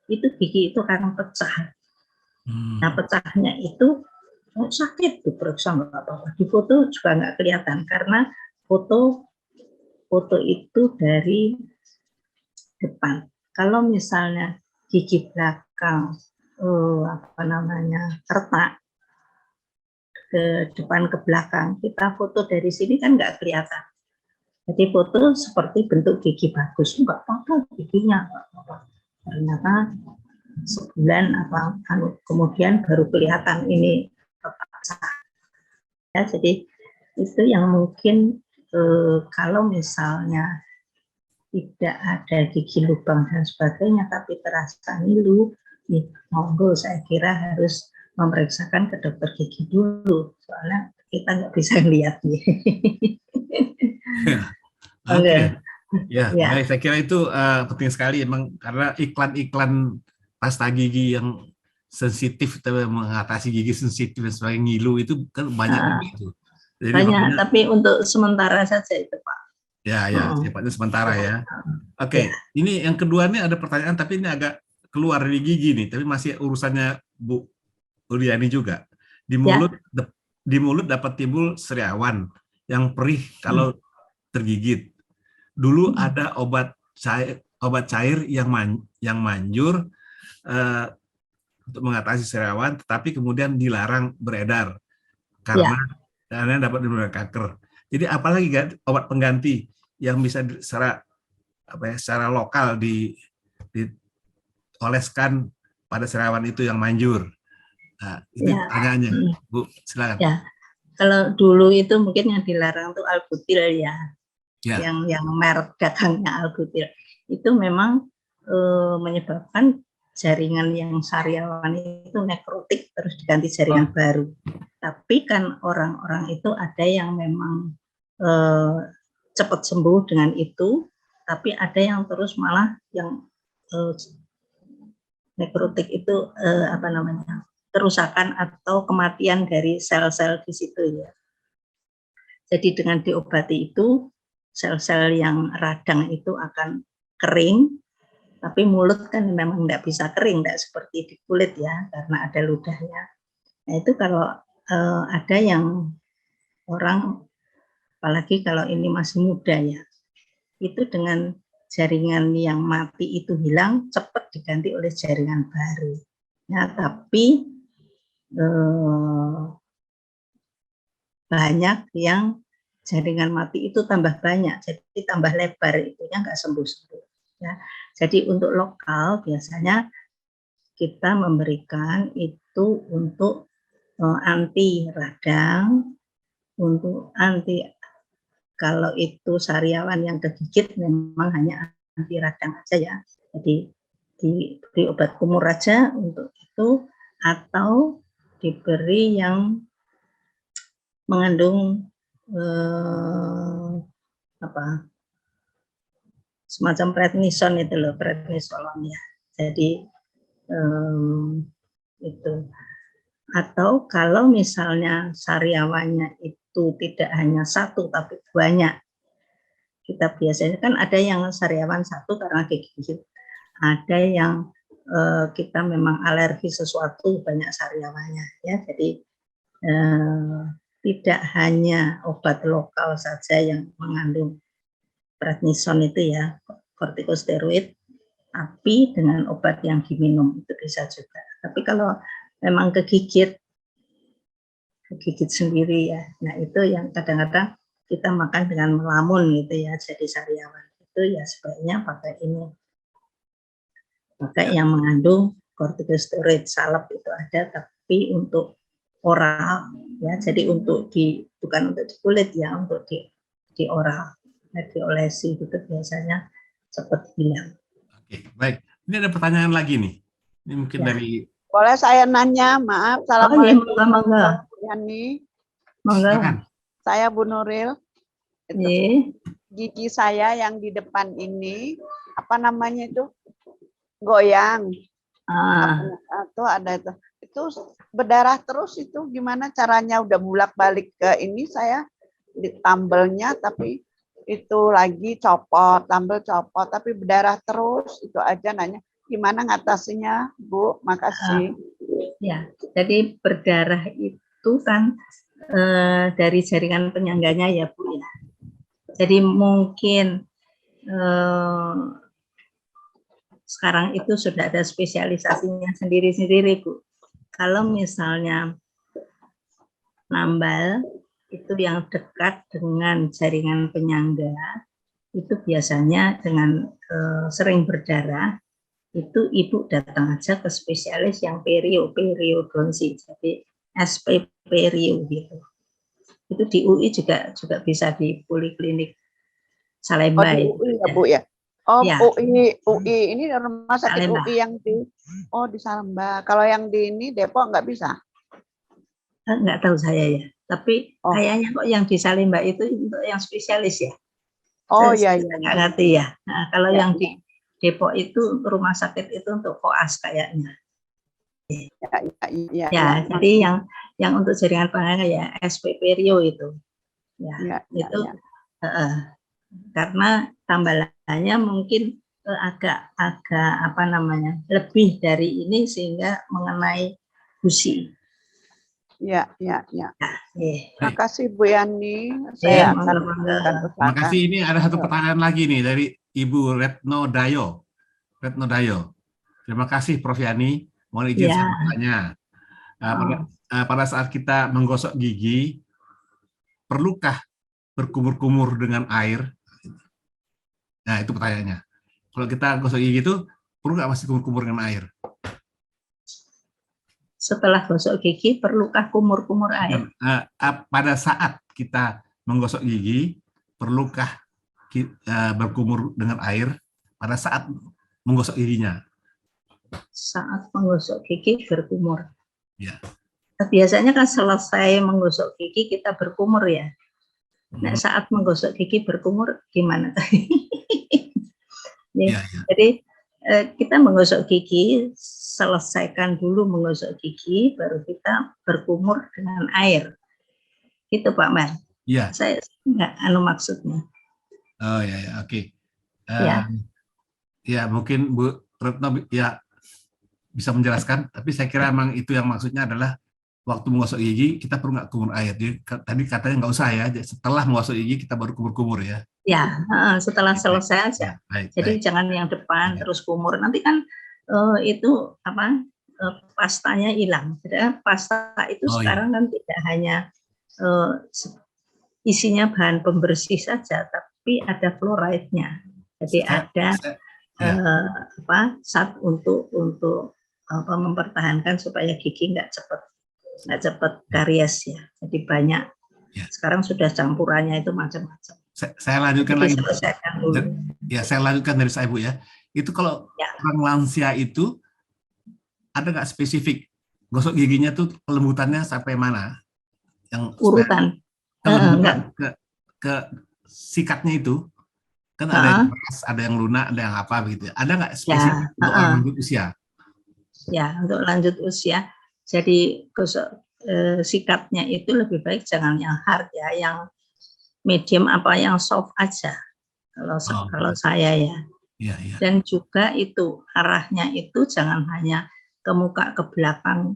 itu gigi itu akan pecah. Nah, pecahnya itu sakit, diperiksa nggak apa-apa. Di foto juga nggak kelihatan karena foto itu dari depan. Kalau misalnya gigi belakang retak ke depan ke belakang, kita foto dari sini kan nggak kelihatan. Jadi foto seperti bentuk gigi bagus, nggak apa-apa giginya, nggak apa-apa. Ternyata sebulan kemudian baru kelihatan ini pecah. Ya, jadi itu yang mungkin kalau misalnya tidak ada gigi lubang dan sebagainya, tapi terasa ngilu, monggo saya kira harus memeriksakan ke dokter gigi dulu, soalnya kita nggak bisa lihat. Oke, ya, Ya. baik. Saya kira itu penting sekali, emang karena iklan-iklan pasta gigi yang sensitif, mengatasi gigi sensitif dan sebagainya, ngilu itu kan banyak begitu. Jadi banyak, tapi untuk sementara saja itu, Pak. Ya, sifatnya sementara ya. Ya. Oke, ini yang kedua nih ada pertanyaan, tapi ini agak keluar dari gigi nih, tapi masih urusannya Bu Uliani juga. Di mulut dapat timbul sariawan yang perih kalau tergigit. Dulu ada obat cair yang manjur untuk mengatasi sariawan, tetapi kemudian dilarang beredar karena dapat menimbulkan kanker. Jadi apalagi obat pengganti yang bisa secara lokal dioleskan pada sariawan itu yang manjur. Nah, itu pertanyaannya, Bu, silakan. Ya, kalau dulu itu mungkin yang dilarang itu Albutil ya. Yang merek dagangnya Albutil. Itu memang menyebabkan jaringan yang sariawan itu nekrotik, terus diganti jaringan baru. Tapi kan orang-orang itu ada yang memang cepat sembuh dengan itu, tapi ada yang terus malah yang nekrotik itu kerusakan atau kematian dari sel-sel di situ ya. Jadi dengan diobati itu sel-sel yang radang itu akan kering, tapi mulut kan memang tidak bisa kering, tidak seperti di kulit ya, karena ada ludahnya. Nah itu kalau ada yang orang, apalagi kalau ini masih muda ya, itu dengan jaringan yang mati itu hilang, cepat diganti oleh jaringan baru. Ya, tapi banyak yang jaringan mati itu tambah banyak, jadi tambah lebar, itunya nggak sembuh-sembuh. Ya. Jadi untuk lokal biasanya kita memberikan itu untuk anti radang, untuk anti, kalau itu sariawan yang kegigit memang hanya anti radang aja ya. Jadi diberi obat kumur aja untuk itu, atau diberi yang mengandung semacam prednison itu loh, prednisolon ya. Jadi itu. Atau kalau misalnya sariawannya itu tidak hanya satu tapi banyak, kita biasanya kan ada yang sariawan satu karena gigit, ada yang kita memang alergi sesuatu banyak sariawannya ya. Jadi tidak hanya obat lokal saja yang mengandung prednison itu ya, kortikosteroid, tapi dengan obat yang diminum itu bisa juga. Tapi kalau memang kegigit sendiri ya, nah itu yang kadang-kadang kita makan dengan melamun gitu ya, jadi sariawan itu ya sebaiknya pakai ini, pakai yang mengandung kortikosteroid. Salep itu ada, tapi untuk oral ya, jadi untuk bukan untuk di kulit ya, untuk di oral, diolesi gitu biasanya cepat hilang. Oke, baik. Ini ada pertanyaan lagi nih. Ini mungkin dari. Boleh saya nanya, maaf. Assalamualaikum. Mangga. Saya Bu Nuril. Gigi saya yang di depan ini, apa namanya itu, goyang. Atau ada itu berdarah terus, itu gimana caranya? Udah bolak-balik ke ini, saya ditambelnya tapi itu lagi copot, tampil copot, tapi berdarah terus, itu aja nanya. Gimana ngatasinya, Bu? Makasih. Ya, jadi berdarah itu kan dari jaringan penyangganya ya Bu ya. Jadi mungkin sekarang itu sudah ada spesialisasinya sendiri-sendiri Bu. Kalau misalnya nambal itu yang dekat dengan jaringan penyangga, itu biasanya dengan sering berdarah, itu ibu datang aja ke spesialis yang periodonsi, jadi SP perio gitu. Itu di UI juga bisa di poliklinik Salemba. Di UI ya Bu ya. Oh ya. UI ini rumah sakit Salemba. UI yang di Salemba. Kalau yang di ini Depok nggak bisa? Nggak tahu saya ya. Tapi kayaknya kok yang di Salemba itu untuk yang spesialis ya. Oh iya. Nggak ngerti ya. Nah, kalau yang di Depok itu rumah sakit itu untuk koas kayaknya. Ya, jadi yang untuk jaringan penangga ya SP perio itu. Ya, itu. Karena tambalannya mungkin agak apa namanya lebih dari ini sehingga mengenai gusi. Ya. Terima kasih Bu Yani. Saya terima kasih. Ini ada satu pertanyaan lagi nih dari Ibu Retno Dayo. Terima kasih Prof Yani. Mohon izin saya bertanya. Pada saat kita menggosok gigi, perlukah berkumur-kumur dengan air? Nah, itu pertanyaannya. Kalau kita gosok gigi itu, perlu nggak masih kumur-kumur dengan air? Setelah gosok gigi, perlukah kumur-kumur air? Pada saat kita menggosok gigi, perlukah berkumur dengan air pada saat menggosok giginya? Saat menggosok gigi berkumur. Ya. Biasanya kan selesai menggosok gigi kita berkumur ya. Nah, saat menggosok gigi berkumur gimana tadi? Ya. Jadi kita menggosok gigi, selesaikan dulu menggosok gigi, baru kita berkumur dengan air. Gitu Pak Man. Iya. Saya nggak maksudnya. Oh ya, oke. Ya mungkin Bu Retno ya bisa menjelaskan, tapi saya kira memang itu yang maksudnya adalah waktu menggosok gigi kita perlu nggak kumur air. Jadi tadi katanya nggak usah ya, setelah menggosok gigi kita baru kumur-kumur ya. Ya, setelah selesai aja. Jadi jangan yang depan terus kumur. Nanti kan itu apa pastanya hilang. Jadi pasta itu sekarang kan tidak hanya isinya bahan pembersih saja, tapi ada fluoride-nya. Jadi ada zat untuk mempertahankan supaya gigi nggak cepat karies ya. Jadi banyak. Sekarang sudah campurannya itu macam-macam. Saya lanjutkan lagi. Ya, saya lanjutkan dari saya Bu ya. Itu kalau orang lansia itu ada nggak spesifik gosok giginya tuh kelembutannya sampai mana? Yang urutan. Ke sikatnya itu kan ada yang keras, ada yang lunak, ada yang apa begitu. Ada nggak spesifik untuk orang lanjut usia? Ya, untuk lanjut usia. Jadi gosok sikatnya itu lebih baik jangan yang hard ya, yang medium apa yang soft aja kalau saya ya. Dan juga itu arahnya itu jangan hanya ke muka ke belakang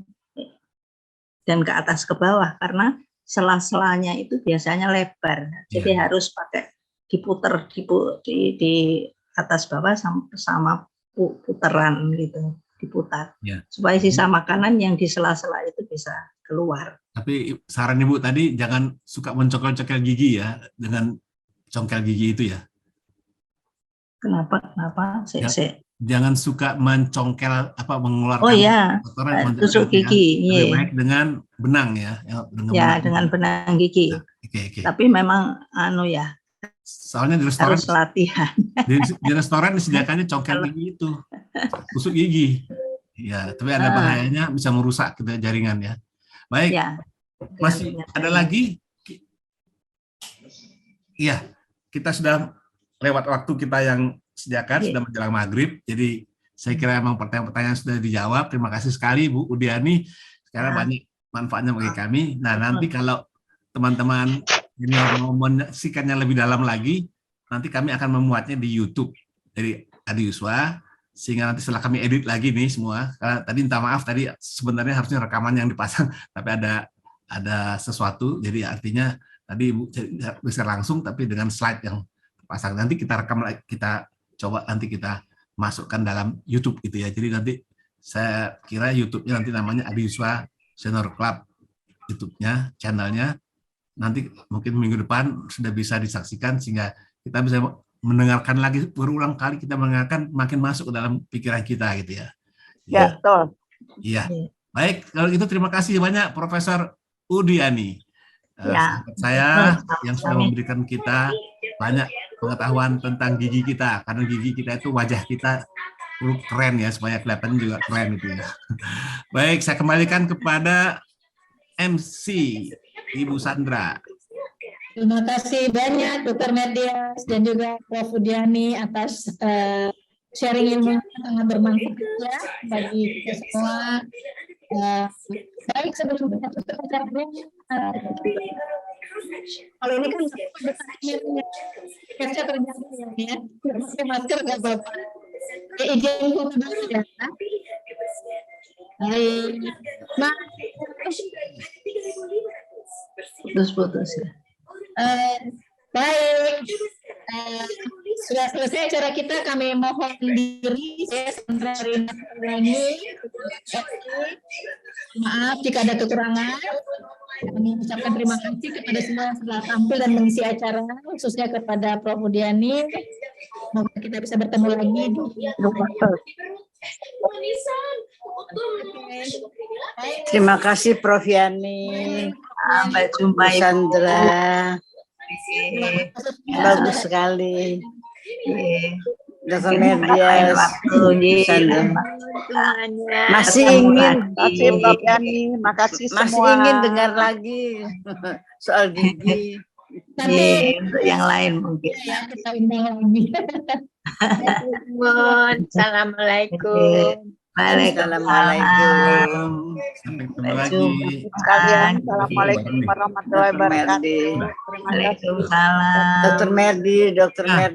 dan ke atas ke bawah, karena sela-selanya itu biasanya lebar. Jadi harus pakai diputer di atas bawah sama puteran gitu, diputar supaya sisa makanan yang di sela-sela itu bisa keluar. Tapi saran Ibu tadi jangan suka mencongkel-congkel gigi ya, dengan congkel gigi itu ya. Kenapa? Jangan suka mencongkel mengeluarkan kotoran, tusuk gigi. Lebih baik dengan benang ya. Dengan benang gigi. Tapi memang soalnya di restoran harus latihan. Di restoran disediakannya congkel gigi itu, tusuk gigi. Ya, tapi ada bahayanya bisa merusak jaringan ya. Baik, masih ada lagi? Iya, kita sudah lewat waktu kita yang sediakan, sudah menjelang maghrib. Jadi saya kira memang pertanyaan-pertanyaan sudah dijawab. Terima kasih sekali Bu Udiani. Sekarang banyak manfaatnya bagi kami. Nah, nanti kalau teman-teman ini mau menyaksikannya lebih dalam lagi, nanti kami akan memuatnya di YouTube dari Adi Yuswa, sehingga nanti setelah kami edit lagi nih semua, karena tadi minta maaf tadi sebenarnya harusnya rekaman yang dipasang, tapi ada sesuatu, jadi artinya tadi Ibu bisa langsung, tapi dengan slide yang terpasang. Nanti kita rekam, kita coba nanti kita masukkan dalam YouTube gitu ya. Jadi nanti saya kira YouTube-nya nanti namanya Adi Yuswa Senior Club, YouTube-nya, channelnya. Nanti mungkin minggu depan sudah bisa disaksikan, sehingga kita bisa mendengarkan lagi, berulang kali kita mendengarkan, makin masuk ke dalam pikiran kita gitu ya. Ya, betul. Iya. Baik, kalau gitu terima kasih banyak Profesor Udiani, sahabat saya yang sudah memberikan kita banyak pengetahuan tentang gigi kita, karena gigi kita itu wajah kita keren ya, supaya kelihatan juga keren itu ya. Baik, saya kembalikan kepada MC Ibu Sandra. Terima kasih banyak Dr. Medias dan juga Prof. Udiani atas sharing ilmu yang sangat bermanfaat ya bagi kita semua. Baik, sebelum kita tutup acara kalau ini kan kerja terjadi ya, pakai masker nggak apa-apa. Izin dulu ya. Baik, Putus-putus ya. Baik, sudah selesai acara kita. Kami mohon diri, saya Sandra Rina lagi. Maaf jika ada kekurangan. Kami ucapkan terima kasih kepada semua yang telah tampil dan mengisi acara, khususnya kepada Prof. Udiani. Semoga kita bisa bertemu lagi di Terima kasih Prof. Yani. Sampai jumpa Ibu Sandra. Bagus sekali. Dr. Medias, Sandra. Masih ingin, makasih semua. Masih ingin dengar lagi soal gigi. Untuk yang lain mungkin. Ya, kita undang lagi. Assalamualaikum. Waalaikumsalam. Sampai ketemu lagi. Sekalian, Assalamualaikum warahmatullahi wabarakatuh. Waalaikumsalam. Dr. Merdi, Dr. Merdi.